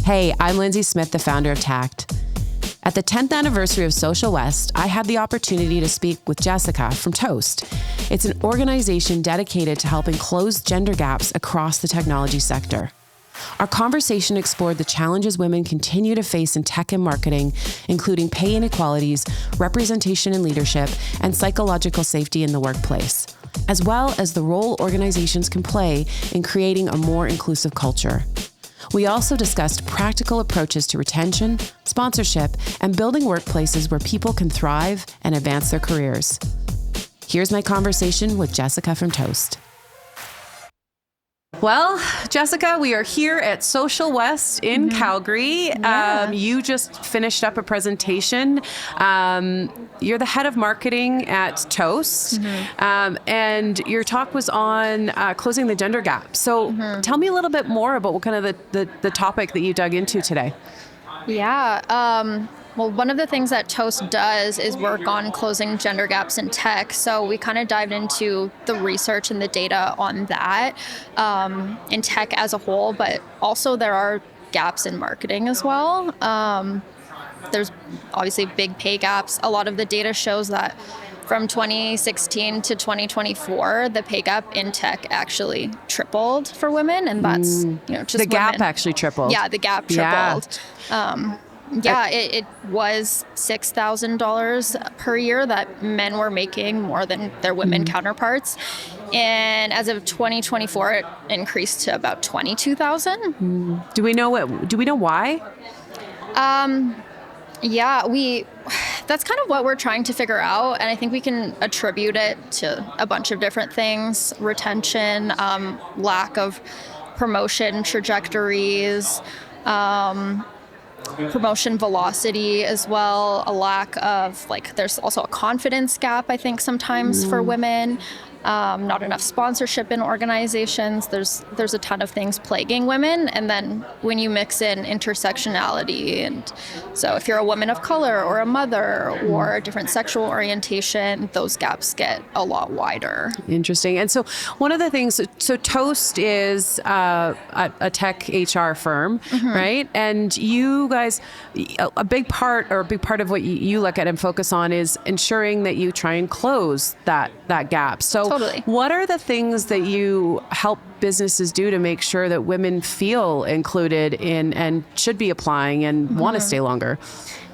Hey, I'm Lindsay Smith, the founder of TAKT. At the 10th anniversary of SocialWest, I had the opportunity to speak with Jessica from TOAST. It's an organization dedicated to helping close gender gaps across the technology sector. Our conversation explored the challenges women continue to face in tech and marketing, including pay inequalities, representation in leadership, and psychological safety in the workplace, as well as the role organizations can play in creating a more inclusive culture. We also discussed practical approaches to retention, sponsorship, and building workplaces where people can thrive and advance their careers. Here's my conversation with Jessica from TOAST. Well, Jessica, we are here at SocialWest in Calgary. Yeah. You just finished up a presentation. You're the head of marketing at TOAST, and your talk was on closing the gender gap. So tell me a little bit more about what kind of the topic that you dug into today. Yeah. Well, one of the things that TOAST does is work on closing gender gaps in tech. So we kind of dived into the research and the data on that in tech as a whole, but also there are gaps in marketing as well. There's obviously big pay gaps. A lot of the data shows that from 2016 to 2024, the pay gap in tech actually tripled for women, and that's just the gap women. actually tripled. Yeah, the gap tripled. It was $6,000 per year that men were making more than their women counterparts. And as of 2024, it increased to about $22,000. Do we know why? That's kind of what we're trying to figure out. And I think we can attribute it to a bunch of different things: retention, lack of promotion trajectories, promotion velocity as well, a lack of, there's also a confidence gap, I think, sometimes for women. Not enough sponsorship in organizations. There's a ton of things plaguing women. And then when you mix in intersectionality, and so if you're a woman of color or a mother or a different sexual orientation, those gaps get a lot wider. Interesting. And so one of the things, so TOAST is a tech HR firm, right? And you guys, a big part of what you look at and focus on is ensuring that you try and close that gap. So Totally. What are the things that you help businesses do to make sure that women feel included in and should be applying and want to stay longer?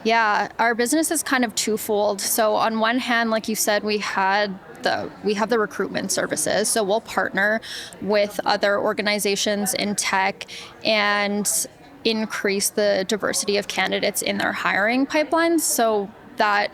Yeah, our business is kind of twofold. So on one hand, like you said, we have the recruitment services. So we'll partner with other organizations in tech and increase the diversity of candidates in their hiring pipelines. So that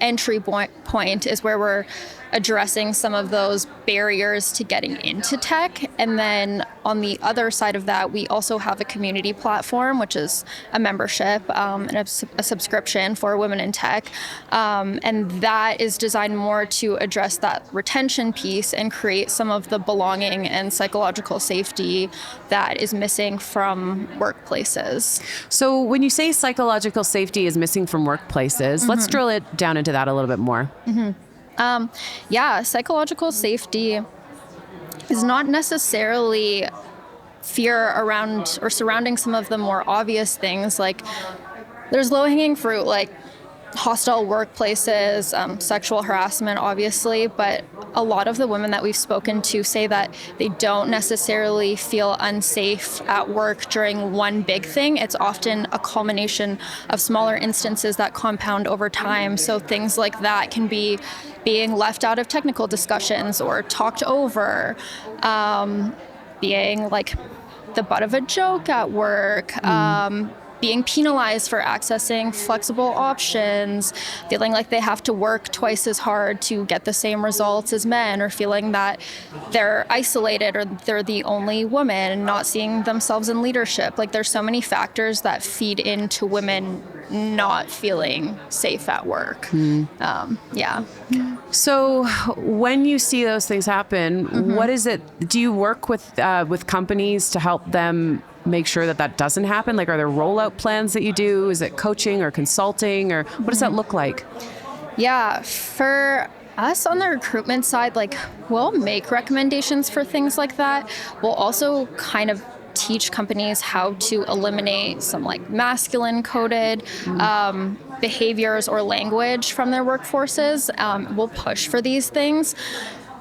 entry point is where we're addressing some of those barriers to getting into tech. And then on the other side of that, we also have a community platform, which is a membership and a subscription for women in tech. And that is designed more to address that retention piece and create some of the belonging and psychological safety that is missing from workplaces. So when you say psychological safety is missing from workplaces, let's drill it down into that a little bit more. Psychological safety is not necessarily fear around or surrounding some of the more obvious things. Like, there's low-hanging fruit, like hostile workplaces, sexual harassment, obviously, but a lot of the women that we've spoken to say that they don't necessarily feel unsafe at work during one big thing. It's often a culmination of smaller instances that compound over time. So things like that can be being left out of technical discussions or talked over, being like the butt of a joke at work, being penalized for accessing flexible options, feeling like they have to work twice as hard to get the same results as men, or feeling that they're isolated or they're the only woman and not seeing themselves in leadership. There's so many factors that feed into women not feeling safe at work. So when you see those things happen, what is it, do you work with companies to help them make sure that doesn't happen? Are there rollout plans that you do? Is it coaching or consulting, or what does that look like? Yeah, for us on the recruitment side, we'll make recommendations for things like that. We'll also kind of teach companies how to eliminate some like masculine coded behaviors or language from their workforces. We'll push for these things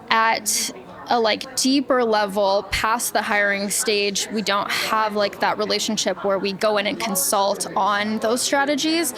at a like deeper level past the hiring stage. We don't have like that relationship where we go in and consult on those strategies.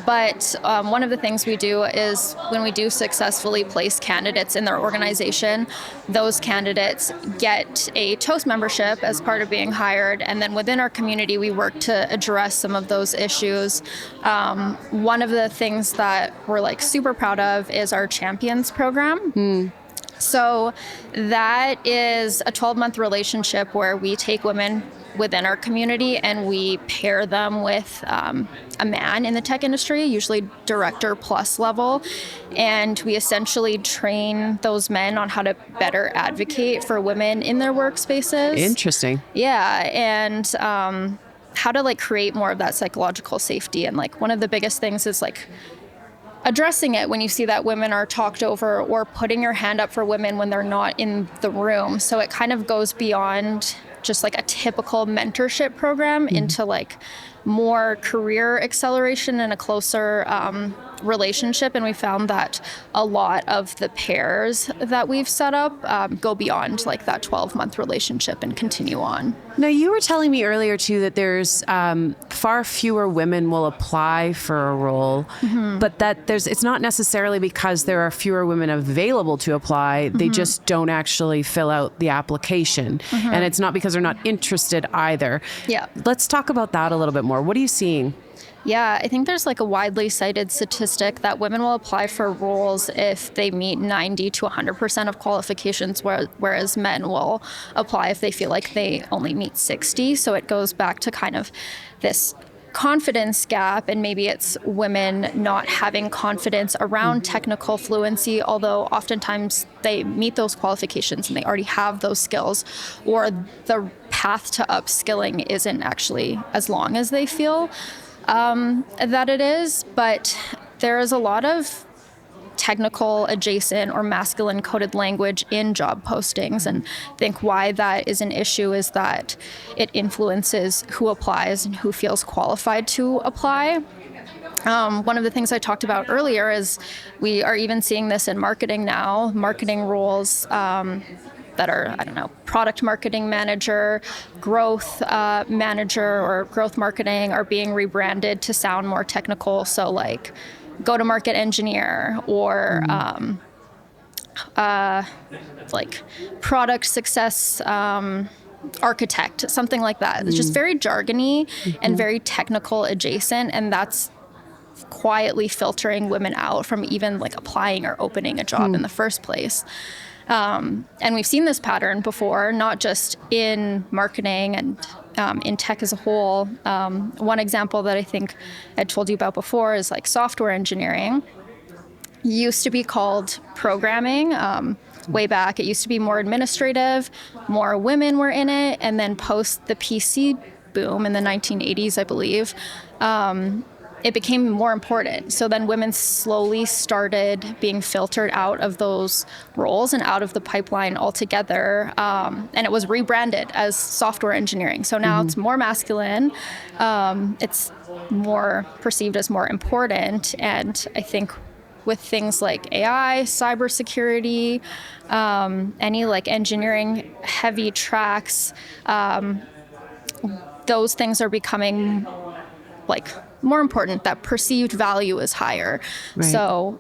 But one of the things we do is when we do successfully place candidates in their organization, those candidates get a TOAST membership as part of being hired. And then within our community, we work to address some of those issues. One of the things that we're like super proud of is our Champions program. So that is a 12-month relationship where we take women within our community and we pair them with a man in the tech industry, usually director plus level. And we essentially train those men on how to better advocate for women in their workspaces. Interesting. Yeah. And how to like create more of that psychological safety. And like one of the biggest things is like addressing it when you see that women are talked over, or putting your hand up for women when they're not in the room. So it kind of goes beyond just like a typical mentorship program into like more career acceleration and a closer relationship. And we found that a lot of the pairs that we've set up go beyond like that 12-month relationship and continue on. Now, you were telling me earlier too that there's far fewer women will apply for a role, but that it's not necessarily because there are fewer women available to apply. They just don't actually fill out the application. And it's not because they're not interested either. Yeah. Let's talk about that a little bit more. What are you seeing? Yeah, I think there's like a widely cited statistic that women will apply for roles if they meet 90 to 100% of qualifications, whereas men will apply if they feel like they only meet 60. So it goes back to kind of this confidence gap, and maybe it's women not having confidence around technical fluency, although oftentimes they meet those qualifications and they already have those skills, or the path to upskilling isn't actually as long as they feel that it is. But there is a lot of technical adjacent or masculine coded language in job postings, and I think why that is an issue is that it influences who applies and who feels qualified to apply. One of the things I talked about earlier is we are even seeing this in marketing now. Marketing roles that are, I don't know, product marketing manager, growth manager, or growth marketing are being rebranded to sound more technical. So like go-to-market engineer, or like product success architect, something like that. It's just very jargony and very technical adjacent, and that's quietly filtering women out from even like applying or opening a job in the first place. And we've seen this pattern before, not just in marketing and in tech as a whole. One example that I think I told you about before is like software engineering. Used to be called programming. Way back, it used to be more administrative, more women were in it, and then post the PC boom in the 1980s, I believe, it became more important. So then women slowly started being filtered out of those roles and out of the pipeline altogether. And it was rebranded as software engineering. So now it's more masculine. It's more perceived as more important. And I think with things like AI, cybersecurity, any like engineering heavy tracks, those things are becoming like more important. That perceived value is higher. Right. So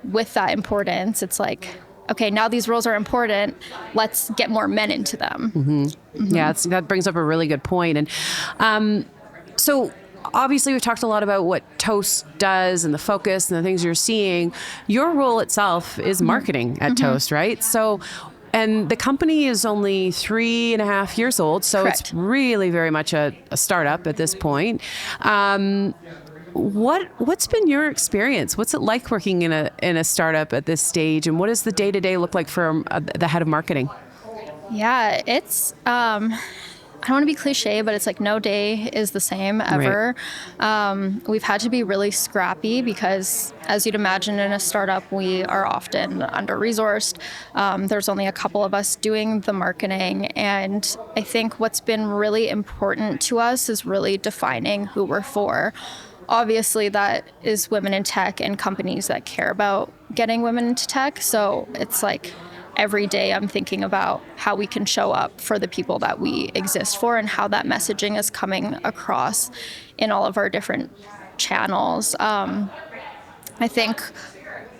with that importance, it's like, okay, now these roles are important. Let's get more men into them. Yeah, that brings up a really good point. And so obviously we've talked a lot about what TOAST does and the focus and the things you're seeing. Your role itself is marketing at TOAST, right? So, and the company is only 3.5 years old, so Correct. It's really very much a startup at this point. What's been your experience? What's it like working in a startup at this stage, and what does the day-to-day look like for the head of marketing? Yeah, it's don't want to be cliche, but it's like no day is the same ever. Right. We've had to be really scrappy because, as you'd imagine, in a startup, we are often under-resourced. There's only a couple of us doing the marketing. And I think what's been really important to us is really defining who we're for. Obviously, that is women in tech and companies that care about getting women into tech. So it's like every day I'm thinking about how we can show up for the people that we exist for and how that messaging is coming across in all of our different channels. I think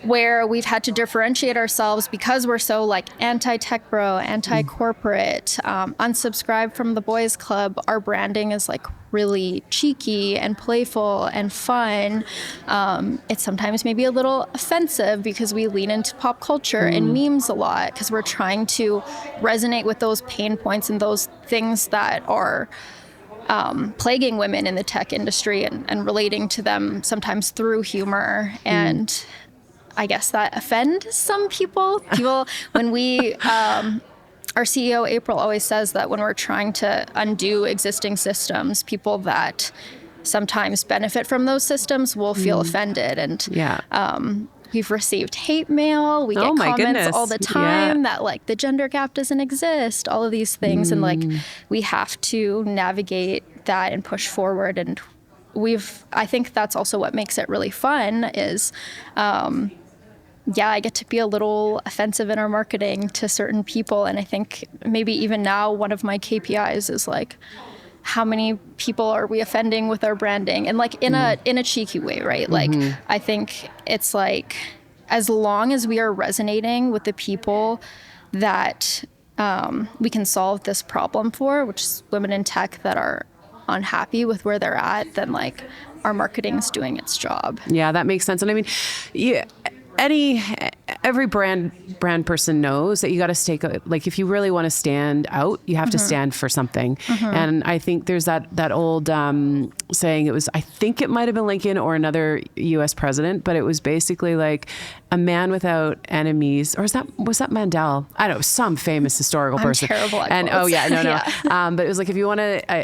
where we've had to differentiate ourselves because we're so like anti-tech bro, anti-corporate, unsubscribe from the boys club, our branding is like really cheeky and playful and fun. It's sometimes maybe a little offensive because we lean into pop culture and memes a lot because we're trying to resonate with those pain points and those things that are plaguing women in the tech industry and relating to them sometimes through humor. And I guess that offends some people. When we, our CEO, April, always says that when we're trying to undo existing systems, people that sometimes benefit from those systems will feel offended. And we've received hate mail. We get comments all the time that like the gender gap doesn't exist, all of these things. And like we have to navigate that and push forward. And I think that's also what makes it really fun is, I get to be a little offensive in our marketing to certain people. And I think maybe even now one of my KPIs is like, how many people are we offending with our branding? And like in a cheeky way, right? Like, I think it's like, as long as we are resonating with the people that we can solve this problem for, which is women in tech that are unhappy with where they're at, then like our marketing is doing its job. Yeah, that makes sense. And I mean, every brand person knows that you got to stay, like if you really want to stand out, you have to stand for something. And I think there's that old saying, I think it might've been Lincoln or another US president, but it was basically like a man without enemies, or was that Mandela? I don't know, some famous historical person. I'm terrible at and quotes. But it was like,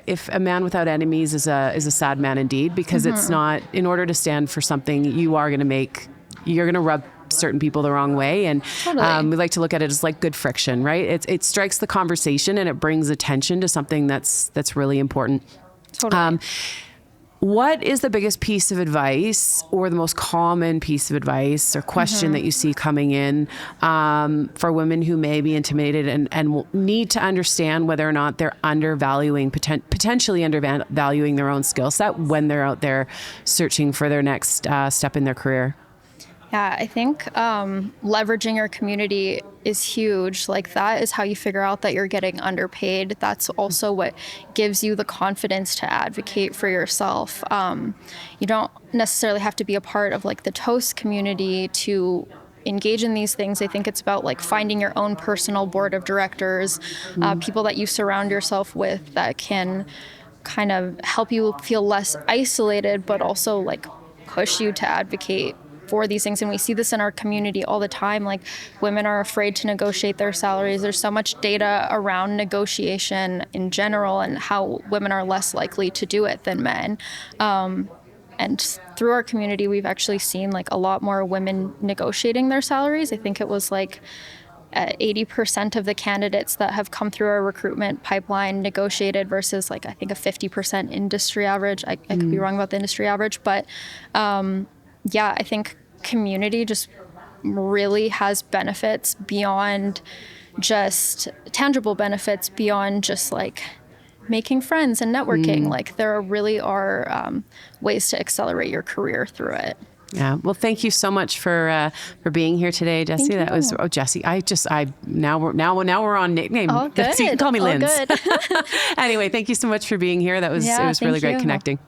if a man without enemies is a sad man indeed, because it's not, in order to stand for something, you're going to rub certain people the wrong way. And we like to look at it as like good friction, right? It strikes the conversation and it brings attention to something that's really important. Totally. What is the biggest piece of advice or the most common piece of advice or question that you see coming in for women who may be intimidated and will need to understand whether or not they're potentially undervaluing their own skill set when they're out there searching for their next step in their career? Yeah, I think leveraging your community is huge. Like that is how you figure out that you're getting underpaid. That's also what gives you the confidence to advocate for yourself. You don't necessarily have to be a part of like the Toast community to engage in these things. I think it's about like finding your own personal board of directors, people that you surround yourself with that can kind of help you feel less isolated, but also like push you to advocate for these things. And we see this in our community all the time. Like women are afraid to negotiate their salaries. There's so much data around negotiation in general and how women are less likely to do it than men. And through our community, we've actually seen like a lot more women negotiating their salaries. I think it was like 80% of the candidates that have come through our recruitment pipeline negotiated versus like, I think a 50% industry average. I could be wrong about the industry average, but I think community just really has benefits beyond just tangible benefits, beyond just like making friends and networking. Like there really are ways to accelerate your career through it. Yeah. Well, thank you so much for being here today, Jessie. Thank that you. was Jessie. Now we're on nickname. Oh, good. So you can call me Linz. Good. Anyway, thank you so much for being here. It was really great connecting.